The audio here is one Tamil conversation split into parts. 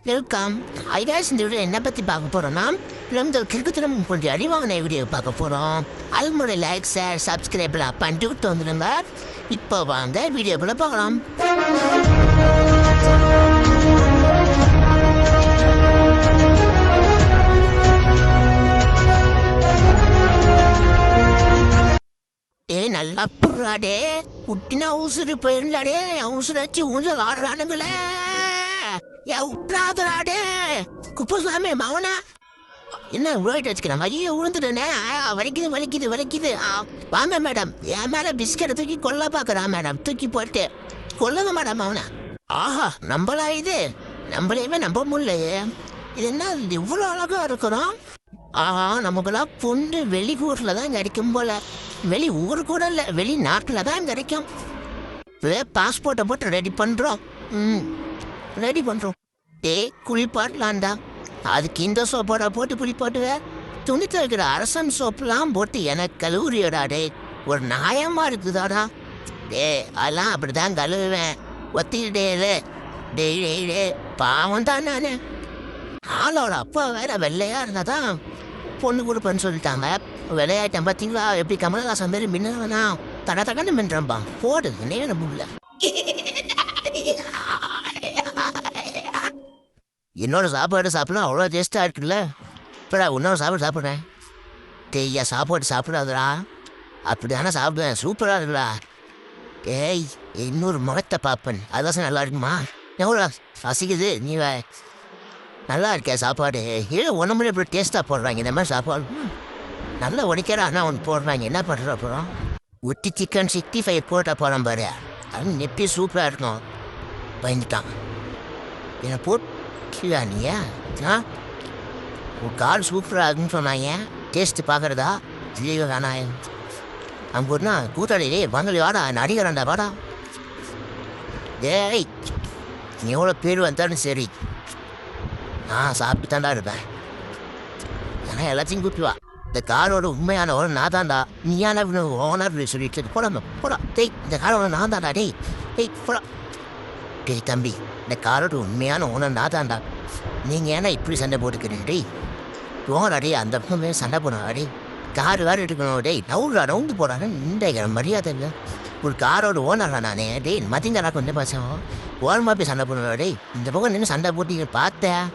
வெல்கம். ஐகாஸ் இந்த வீடியோ என்ன பற்றி பார்க்க போகிறோம்னா நம்ம கிரிக்கெட்டில் கொஞ்சம் அறிவான வீடியோ பார்க்க போகிறோம். அதுமுறை லைக் ஷேர் சப்ஸ்கிரைப்லாம் பண்ணிட்டு வந்துடுங்க. இப்போ வாங்க வீடியோக்குள்ளே பார்க்கலாம். நல்லா புறாடே குட்டினா உசுறு போயிருந்தாடே உசுராச்சு ஊஞ்சல் ஆடுறானுங்களே உட்றாதராடே குப்பசாமி மவனா என்ன உழைட்டு வச்சுக்கிறேன் வழியை விழுந்துட்டேனே வலிக்குது வலிக்குது வலிக்குது. வாங்க மேடம் என் மேலே பிஸ்கட்டை தூக்கி கொல்ல பார்க்குறான் மேடம். தூக்கி போட்டு கொல்லுங்க மேடம் அவனை. ஆஹா நம்மளா இது நம்மளையுமே நம்ப முடியலையே. இது என்ன இவ்வளோ அழகா இருக்கிறோம். ஆஹா நமக்குலாம் பொண்ணு வெளியூரில் தான் கிடைக்கும் போல. வெளி ஊர் கூட இல்லை வெளிநாட்டில் தான் கிடைக்கும். பாஸ்போர்ட்டை போட்டு ரெடி பண்ணுறோம். ரெடி பண்ணுறோம். குளிப்பாட்டலான்டா. அதுக்கு இந்த சோப்போட போட்டு குளிப்பாட்டுவேன். துணி துவைக்கிற அரசன் சோப்புலாம் போட்டு எனக்கு கழுவுறியோடாடே ஒரு நியாயமாக இருக்குதாடா. அதெல்லாம் அப்படி தான் கழுவுவேன். ஒத்திக்கிட்டே டே டே பாவம் தான் நான். ஆளோட அப்பா வேற வெள்ளையாக இருந்தால் தான் பொண்ணு கொடுப்பேன்னு சொல்லிட்டாங்க. விளையாட்டம் பார்த்தீங்களா எப்படி கமலஹாசன் மாரி மின்னா தட தடன்னு மின்றம்பா போடுது நேரம் முடியல. என்னோட சாப்பாடு சாப்பிடலாம் அவ்வளோ டேஸ்ட்டாக இருக்குல்ல. இப்போடா இன்னொரு சாப்பாடு சாப்பிட்றேன். டேய்யா சாப்பாடு சாப்பிடாதடா. அப்படிதானே சாப்பிடுவேன். சூப்பராக இருக்குடா. ஏய் இன்னொரு முகத்தை பார்ப்பேன் அதுதான் நல்லா இருக்குமா. எவ்வளோ ரசிக்குது நீ நல்லா இருக்கே சாப்பாடு. ஏன் ஒன்றுமே இப்படி டேஸ்ட்டாக போடுறாங்க இந்த மாதிரி சாப்பாடு. நல்லா உடைக்கிறா ஆனால் ஒன்று போடுறாங்க. என்ன பண்ணுற அப்புறம் ஒட்டி சிக்கன் 65 போட்ட போகிறோம் பாரு. அது நெப்பி சூப்பராக இருக்கும். பயந்துட்டான் என்னை போட்டியா நீயா உன் கால் சூப்பராக இருக்குன்னு சொன்னாங்க. டேஸ்ட்டு பார்க்குறதா ஜீவ வேணாம். அங்கே ஒன்றா கூட்டாளி பங்களி வாடா நடிகராண்டா வாடா. டேய் நீ எவ்வளோ பேர் வந்தாலும் சரி நான் சாப்பிட்டு தாண்டா இருப்பேன். ஏன்னா எல்லாத்தையும் கூப்பிடுவா. இந்த காரோட உண்மையான ஒரு நான் தாண்டா. நீயான ஓனர் சொல்லிட்டு போடாம போடா. டேய் இந்த காரோட நான் தாண்டா. டேய் போடா. டேய் தம்பி இந்த காரோட உண்மையான ஓனர் நான் தாண்டா. நீங்கள் ஏன்னா இப்படி சண்டை போட்டுக்கிறீங்க. டேய் போடாடே அந்த பக்கமே சண்டை போடாடே. கார் வேறு எடுக்கணும். டேய் ரவுண்டு போடான்னு இந்த மரியாதை இல்லை. ஒரு காரோட ஓனரா நானே. டேய் மதியங்கடா கொஞ்சம் பசங்க ஓரமாக போய் சண்டை போடுவேன். டேய் இந்த பக்கம் நின்று சண்டை போட்டு பார்த்தேன்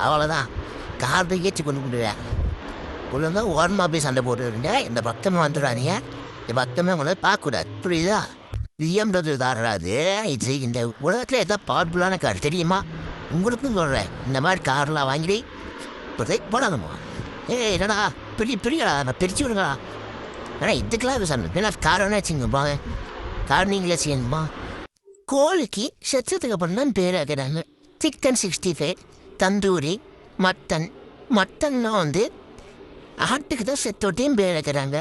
அவ்வளோதான். கார் போய் ஏற்றி கொண்டு போடுவேன். ஒழுங்கா ஓரமாக போய் சண்டை போட்டுருந்தேன். இந்த பக்கமே வந்துடாதீங்க. இந்த பக்கமே உங்களை பார்க்கக்கூடாது புரியுதா. பிஎம்டபிள்யூ தாராது. இது இந்த உலகத்தில் எதாவது பவர்ஃபுல்லான கார் தெரியுமா உங்களுக்கும் சொல்கிறேன். இந்த மாதிரி கார்லாம் வாங்கிடி இப்போ போடாதம்மா. என்னடா பிரியடா நான் பிரித்து விடுங்களா. ஆனால் இதுக்கெல்லாம் விசாரணை ஏன்னா கார் வேணா வச்சுங்க போங்க. கார் நீங்களே செய்யணுமா. கோழிக்கு செத்ததுக்கு அப்புறம் தான் பேர் வைக்கிறாங்க. சிக்கன் 65 தந்தூரி மட்டன்னா ஆட்டுக்கு தான் செத்தோட்டையும் பேர் வைக்கிறாங்க.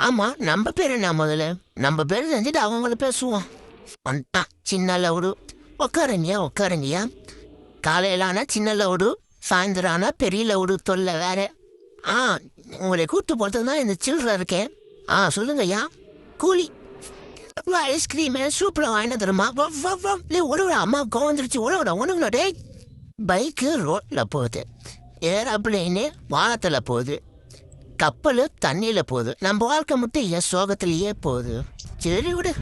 ஆமாம் நம்ம பேர் என்ன முதல்ல நம்ம பேர் செஞ்சுட்டு அவங்கள பேசுவோம். சின்ன லவுடு உட்காருங்கய்யா. காலையில் ஆனால் சின்ன லவுடு சாயந்தரம் ஆனால் பெரிய லவுடு தொல்லை வேற. உங்களை கூப்பிட்டு போகிறது தான் இந்த சில்லற இருக்கேன். சொல்லுங்கய்யா. கூலி ஐஸ்கிரீமு சூப்பராக வாங்கிட்டு தருமா. ஒழுவிட அம்மா கோவந்துருச்சு. ஒழுவிட டே. பைக்கு ரோட்டில் போகுது. ஏரோப்ளேனு வானத்தில் போகுது. கப்பல் தண்ணியில் போகுது. நம்ம வாழ்க்கை மட்டும் என் சோகத்திலேயே போகுது. சரி விடு.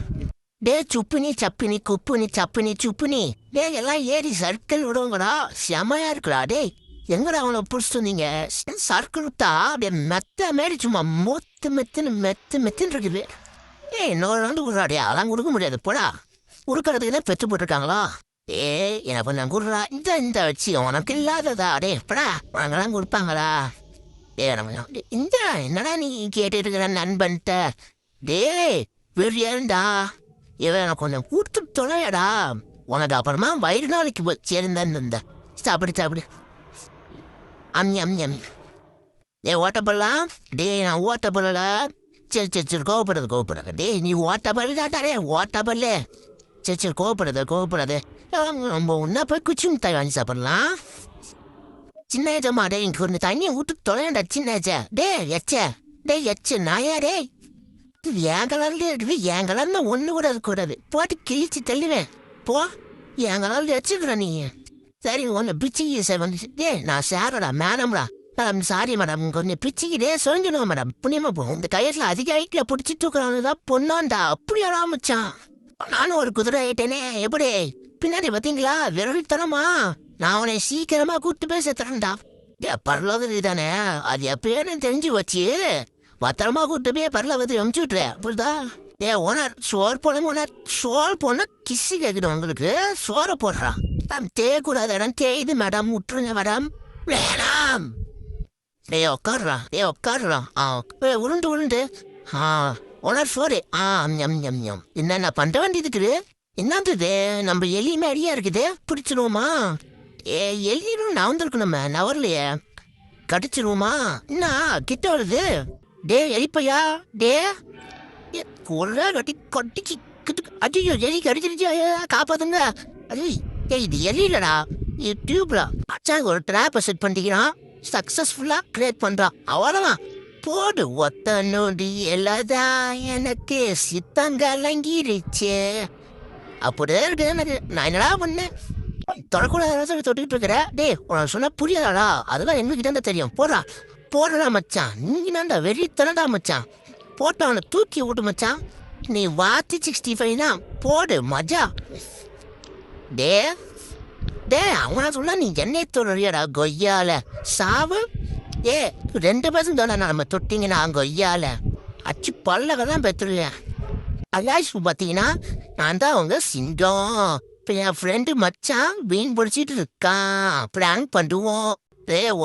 டே சுப்பினி சப்பினி குப்பினி சப்பினி சுப்பினி டே எல்லாம் ஏறி சர்க்கிள் விடுங்கடா. செமையாக இருக்குடா. டே எங்கடா அவனை பிடிச்சிட்டு வந்தீங்க. சர்க்கிள் விட்டா அப்படியே மெத்த மாரி சும்மா மெத்துன்னு இருக்குது. இன்னொரு நாள் விடுறாடே அதெல்லாம் கொடுக்க முடியாது போடா. கொடுக்கறதுக்குன்னா பெற்று போட்டிருக்காங்களா. எனக்கு கொஞ்சம் கொடுறா. இந்த வச்சு உனக்கு இல்லாததா. எப்படா உனக்கெல்லாம் கொடுப்பாங்களா. இந்த என்னடா நீ கேட்டு இருக்கிற நண்பன்ட்ட. வெறியாண்டா இவன் எனக்கு கொஞ்சம் கொடுத்து தொலையடா. உனக்கு அப்புறமா வயிறு நாளைக்கு சேர்ந்தா சாப்பிடு. அம்மி ஓட்டப்படலாம். நான் ஓட்டப்படல. சரி கோவப்படுறது. நீ ஓட்டப்படாடே ஓட்டப்படல. சரி கோவப்படுறது. நம்ம ஒன்றா போய் குச்சி மிட்டாய் வாங்கி சாப்பிடலாம். சின்ன ஏஜமா இங்கே கொஞ்சம் தண்ணியை விட்டு தொலைண்டா சின்ன ஏச்சா. எச்ச நாயா என் கலர்லேயே இருக்குது. என் கலர்னு ஒன்று கூட இருக்கக்கூடாது. போட்டு கிழிச்சு தள்ளுவேன் போ. என் கலரில் வச்சுக்கிறேன். நீ சரி ஒன்று பிச்சிக்கு சார் வந்து நான் சாரோடா மேடம்டா மேடம் சாரி மேடம் கொஞ்சம் பிச்சிக்கிட்டே சொல்லிக்கணும் மேடம் புண்ணியமா போகும் இந்த கையத்தில் அதிக ஹைட்டில் பிடிச்சி தூக்குறவனு தான் பொண்ணாண்டா அப்படி ஆரம்பிச்சான் நானும் ஒரு குதிரை ஆயிட்டேனே எப்படி பின்னாடி பார்த்தீங்களா விரல்தனமா நான் அவனை சீக்கிரமா கூப்பிட்டு போய் சேர்த்துறேன்டா பரலோகத்து தானே அது எப்பயும் தெரிஞ்சு வச்சு பத்திரமா கூப்பிட்டு போய் பரலோகத்தை அமுச்சு விட்டுறேன் அப்படிதா ஓனர் சோறு போன ஓனர் சோறு போன கிஸ்ஸு கேட்குது உங்களுக்கு சோறை போடுறான் தேயக்கூடாது இடம் தேயுது மேடம் விட்டுருங்க மேடம் வேணாம் உட்காடுறான் உருண்டு ஓனர் சோறு என்னென்ன பண்ண வேண்டியதுக்குது என்னது நம்ம எலி மாதிரியா இருக்குது பிடிச்சிருவோமா எலியும் நவந்திருக்கணுமே நவரலையே கடிச்சிருவோமா என்ன கிட்ட வருது எலிப்பையா கட்டி கொட்டிச்சு அஜியோ எலி கடிச்சிருச்சு காப்பாத்துங்க இது எலி இல்லடா இது டியூப்ல அச்சாங்க ஒரு ட்ராப்பை செட் பண்ணிக்கிறான் சக்சஸ்ஃபுல்லா கிரியேட் பண்றான் அவ்வளவுதான் போடு ஒத்த நோடி எல்லாதான் எனக்கு சித்தங்கலங்கிருச்சு அப்படியே இருக்கு எனக்கு நான் என்னடா பண்ணேன் தொடக்கூடாத தொட்டுக்கிட்டு இருக்கிற உனக்கு சொன்னா புரியாதாடா அதெல்லாம் எங்ககிட்ட தான் தெரியும் போடுறா மச்சான் நீங்க தான்டா வெறித்தனடா மச்சான் போட்டவனை தூக்கி விட்டு மச்சான் நீ வாத்தி 65 தான் போடு மஜா அவனா சொல்ல நீ என்னை தொடறியடா கொய்யால சாவு 2% தானே நம்ம தொட்டிங்கன்னா கொய்யால அச்சு பல்லக தான் பெற்றுருவேன் அல்லாஷ் பார்த்தீங்கன்னா நான் தான் அவங்க சிங்கம் இப்போ என் ஃப்ரெண்டு மச்சான் வீண் பிடிச்சிட்டு இருக்கான் பிளான் பண்ணுவோம்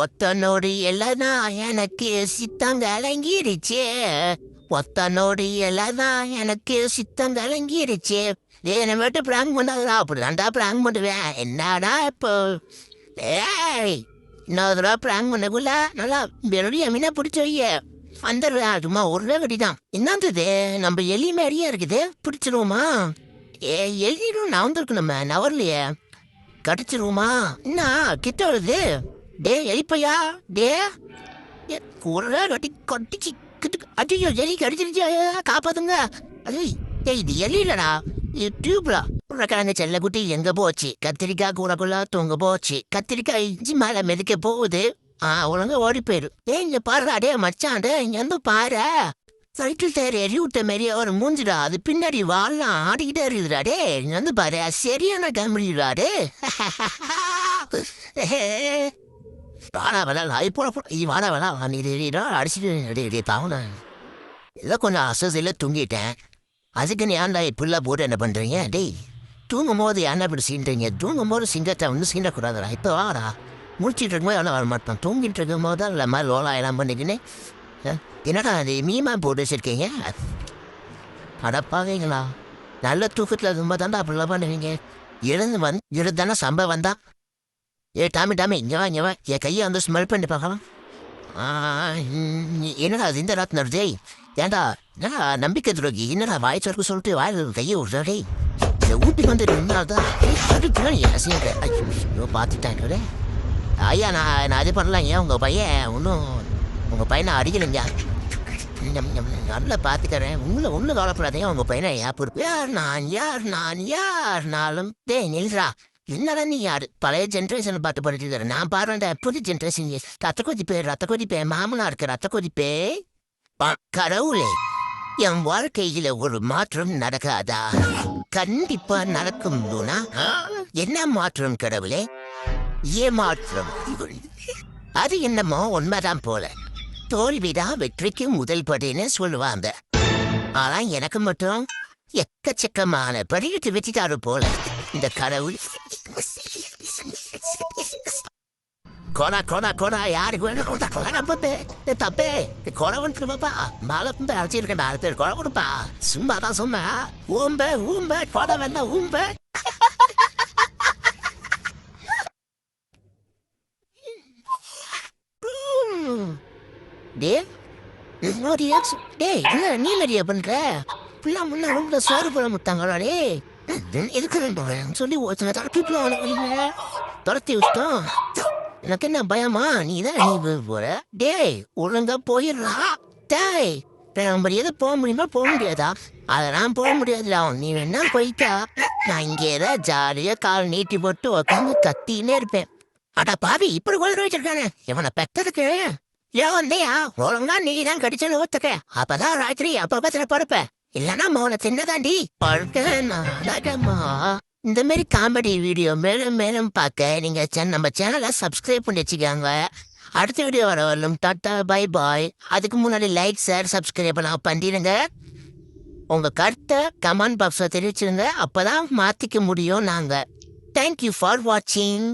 ஒத்த நோடி எல்லாம் எனக்கு சித்தங்க அலங்கிருச்சே ஒத்த நோடி எல்லாம் எனக்கு சித்தங்க அலங்கிருச்சே என்னை மட்டும் பிளான் பண்ணாதா அப்படிதான்டா பிளான் பண்ணுவேன் என்னடா இப்போ இன்னொரு தடவை பிளான் பண்ணக்குள்ள நல்லா வெறும் மீனா பிடிச்ச வைய வந்துடுறா சும்மா ஒரு கட்டிதான் என்னது நம்ம எலி மாதிரியா இருக்குது பிடிச்சிருவோமா எலியும் நவந்திருக்கணுமே நவரலையே கடிச்சிருவோமா என்ன கிட்ட வருது எலிப்பையா கட்டி கொட்டிச்சு அஜியோ எலி கடிச்சிருச்சு காப்பாத்துங்க இது எலி இல்லடா இது டியூப்ல உனக்கான செல்ல குட்டி எங்க போச்சு கத்திரிக்காய் கூடக்குள்ள தூங்க போச்சு கத்திரிக்காய் இஞ்சி மேல மிதிக்க போகுது ஒழுங்கா ஓடி போயிரு இங்க பாரு மச்சான் இங்க வந்து பாரு சைக்கிள் டயர் எரிவிட்ட மாரியே ஒரு மூஞ்சிடா அது பின்னாடி வாழலாம் ஆடிக்கிட்டே இருக்குதுடா இங்க வந்து பாரு சரியான கம்பெனிடாடே வாடா வேணா இப்போ வாடா வேணா நீ அடிச்சுட்டு தாவன ஏதோ கொஞ்சம் அசதியில் தூங்கிட்டேன் அதுக்கு நீ ஏன்டா இப்படிலாம் போட்டு என்ன பண்ணுறீங்க தூங்கும் போது ஏன்னா இப்படி சீன்றீங்க தூங்கும் போது சிங்கத்தை வந்து சீண்டக்கூடாதுடா இப்போ வாடா முடிச்சிட்டு இருக்கும்போது எவ்வளோ வர மாட்டேன் தூங்கிட்டு இருக்கும் போது தான் இல்லை மாதிரி லோலா எல்லாம் பண்ணிக்கினே என்னடா அது மீமா போட்டு வச்சுருக்கீங்க அடப்பாவீங்களா நல்ல தூக்கத்தில் ரொம்ப தாண்டா அப்படிலாம் பண்ணுவீங்க எழுந்தானே சம்பவம் தான் டாமி இங்கே வா என் கையை வந்து ஸ்மெல் பண்ணி பார்க்கலாம் என்னடா அது இந்த ராத்து நடுதே ஏன்டா என்னடா நம்பிக்கை துரோகி என்னடா வாய் சொருக்கு சொல்லிட்டு வாயில் கையை விடுறாடே இந்த ஊட்டிக்கு வந்து 2 நாள் தான் ஐயோ பார்த்துட்டேன் ஐயா நான் அது பண்ணலாம் ஏன் உங்கள் பையன் உங்கள் பையனை அடிக்கலைங்க நல்லா பார்த்துக்கிறேன் ஒன்றும் கவலைப்படாதீங்க உங்கள் பையனை பொறுப்பு யாருனாலும் நில்றா என்னடா நீ யாரு பழைய ஜென்ரேஷன் பாட்டு படிச்சுக்கிற நான் பாடுறேன் புது ஜென்ரேஷன் ரத்த கொதிப்பே மாமனா இருக்கு ரத்த கொதிப்பே கடவுளே என் வாழ்க்கையில ஒரு மாற்றம் நடக்காதா கண்டிப்பா நடக்கும் என்ன மாற்றம் கடவுளே ஏமாற்றம் அது என்னமோ உண்மைதான் போல தோல்விதான் வெற்றிக்கு முதல் படின்னு சொல்லுவாங்க ஆனா எனக்கு மட்டும் எக்கச்சக்கமான படிக்கட்டு வச்சுட்டாரு போல இந்த கடவுள் கொடா யாருக்கு வேணும் தப்பே கொடை வந்துருப்பா மழை வந்து அழைச்சிருக்கேன் 4 பேர் கொடை கொடுப்பா சும்மாதான் சும்மா ஊம்ப கொடை வேணா ஊம்ப நீ நிறைய பண்ற பிள்ளை முன்ன ரொம்ப சோறு போட முட்டாங்களே எதுக்கு சொல்லி துரத்தி விட்டோம் எனக்கு என்ன பயமா நீதான் நீ போற ஒழுங்கா போயிடுறா நம்ம எது போக முடியுமா போக முடியாதா? அதெல்லாம் போக முடியாதுடா. நீ வேணா போயிட்டா நான் இங்கே தான் ஜாலியாக கால் நீட்டி போட்டு உட்காந்து கத்தின்னே இருப்பேன். அடா பாவி இப்படி குழந்தை வச்சிருக்கானே இவனை பெத்ததுக்கு ஏன் வந்தையா? ஒழுங்கா நீ தான் கடிச்சன்னு ஒத்துக்க. அப்பதான் ராத்திரி அப்ப பொறுப்ப இல்லைன்னா மோனை தின்னதாண்டி பழுக்க நாடகமா. இந்த மாதிரி காமெடி வீடியோ மேலும் மேலும் பார்க்க நீங்க நம்ம சேனலை சப்ஸ்கிரைப் பண்ணி வச்சுக்காங்க. அடுத்த வீடியோ வர வரலும் டாட்டா பை பாய். அதுக்கு முன்னாடி லைக் ஷேர் சப்ஸ்கிரைப் பண்ணிடுங்க. உங்க கருத்தை கமெண்ட் பாக்ஸில் தெரிவிச்சிருங்க. அப்பதான் மாத்திக்க முடியும் நாங்க. தேங்க்யூ ஃபார் வாட்சிங்.